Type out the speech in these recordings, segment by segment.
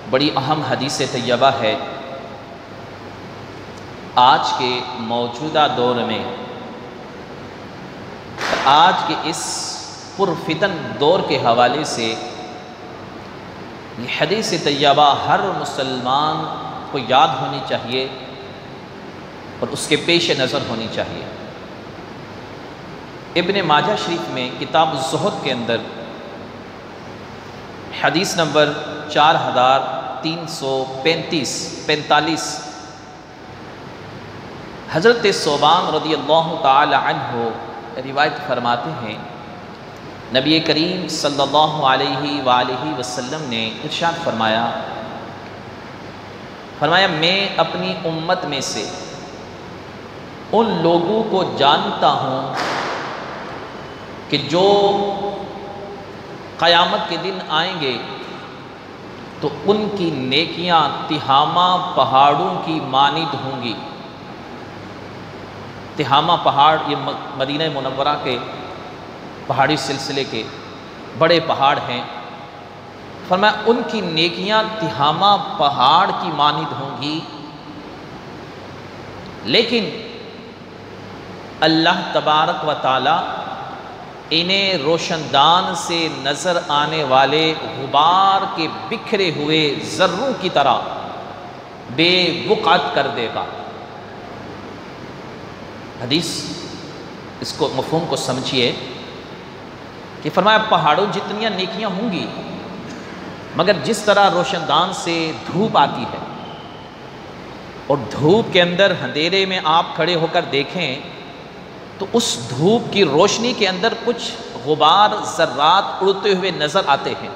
بڑی اہم حدیث طیبہ ہے۔ آج کے موجودہ دور میں، آج کے اس پرفتن دور کے حوالے سے یہ حدیث طیبہ ہر مسلمان کو یاد ہونی چاہیے اور اس کے پیش نظر ہونی چاہیے۔ ابن ماجہ شریف میں کتاب الزہد کے اندر حدیث نمبر 4345 حضرت ثوبان رضی اللہ تعالی عنہ روایت فرماتے ہیں، نبی کریم صلی اللہ علیہ وآلہ وسلم نے ارشاد فرمایا میں اپنی امت میں سے ان لوگوں کو جانتا ہوں کہ جو قیامت کے دن آئیں گے تو ان کی نیکیاں تہامہ پہاڑوں کی مانند ہوں گی۔ تہامہ پہاڑ یہ مدینہ منورہ کے پہاڑی سلسلے کے بڑے پہاڑ ہیں۔ فرمایا ان کی نیکیاں تہامہ پہاڑ کی مانند ہوں گی، لیکن اللہ تبارک و تعالی انہیں روشن دان سے نظر آنے والے غبار کے بکھرے ہوئے ذروں کی طرح بے وقعت کر دے گا۔ حدیث اس کو مفہوم کو سمجھیے کہ فرمایا پہاڑوں جتنی نیکیاں ہوں گی، مگر جس طرح روشن دان سے دھوپ آتی ہے اور دھوپ کے اندر اندھیرے میں آپ کھڑے ہو کر دیکھیں تو اس دھوپ کی روشنی کے اندر کچھ غبار ذرات اڑتے ہوئے نظر آتے ہیں۔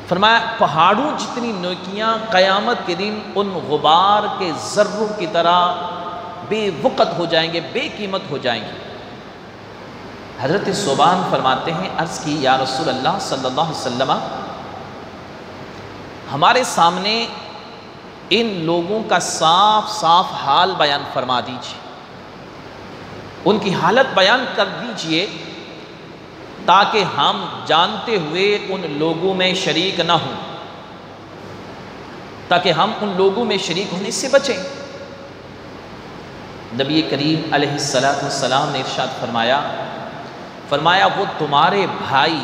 فرمایا پہاڑوں جتنی نیکیاں قیامت کے دن ان غبار کے ذروں کی طرح بے وقت ہو جائیں گے، بے قیمت ہو جائیں گے۔ حضرت ثوبان فرماتے ہیں، عرض کی یا رسول اللہ صلی اللہ علیہ وسلم، ہمارے سامنے ان لوگوں کا صاف صاف حال بیان فرما دیجیے، ان کی حالت بیان کر دیجئے تاکہ ہم جانتے ہوئے ان لوگوں میں شریک نہ ہوں، تاکہ ہم ان لوگوں میں شریک ہونے سے بچیں۔ نبی کریم علیہ السلام نے ارشاد فرمایا وہ تمہارے بھائی،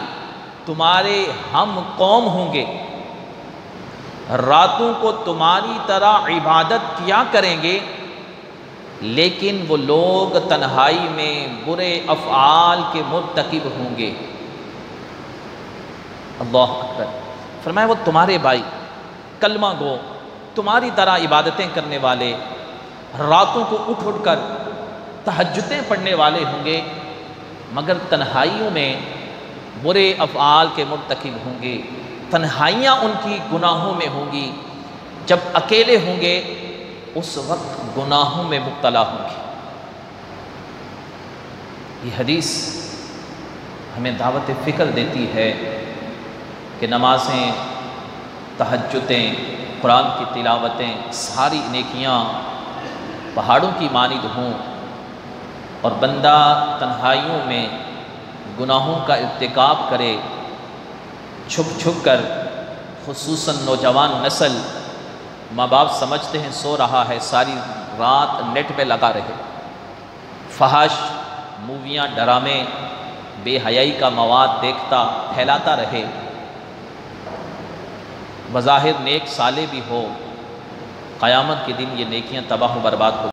تمہارے ہم قوم ہوں گے، راتوں کو تمہاری طرح عبادت کیا کریں گے، لیکن وہ لوگ تنہائی میں برے افعال کے مرتکب ہوں گے۔ اللہ اکبر۔ فرمایا وہ تمہارے بھائی، کلمہ گو، تمہاری طرح عبادتیں کرنے والے، راتوں کو اٹھ کر تہجدیں پڑھنے والے ہوں گے، مگر تنہائیوں میں برے افعال کے مرتکب ہوں گے، تنہائیاں ان کی گناہوں میں ہوں گی، جب اکیلے ہوں گے اس وقت گناہوں میں مبتلا ہوں گے۔ یہ حدیث ہمیں دعوت فکر دیتی ہے کہ نمازیں، تہجدیں، قرآن کی تلاوتیں، ساری نیکیاں پہاڑوں کی مانند ہوں، اور بندہ تنہائیوں میں گناہوں کا ارتکاب کرے، چھپ چھپ کر، خصوصاً نوجوان نسل، ماں باپ سمجھتے ہیں سو رہا ہے، ساری رات نیٹ پہ لگا رہے، فحش، موویاں، ڈرامے، بے حیائی کا مواد دیکھتا پھیلاتا رہے، بظاہر نیک صالح بھی ہو، قیامت کے دن یہ نیکیاں تباہ و برباد ہو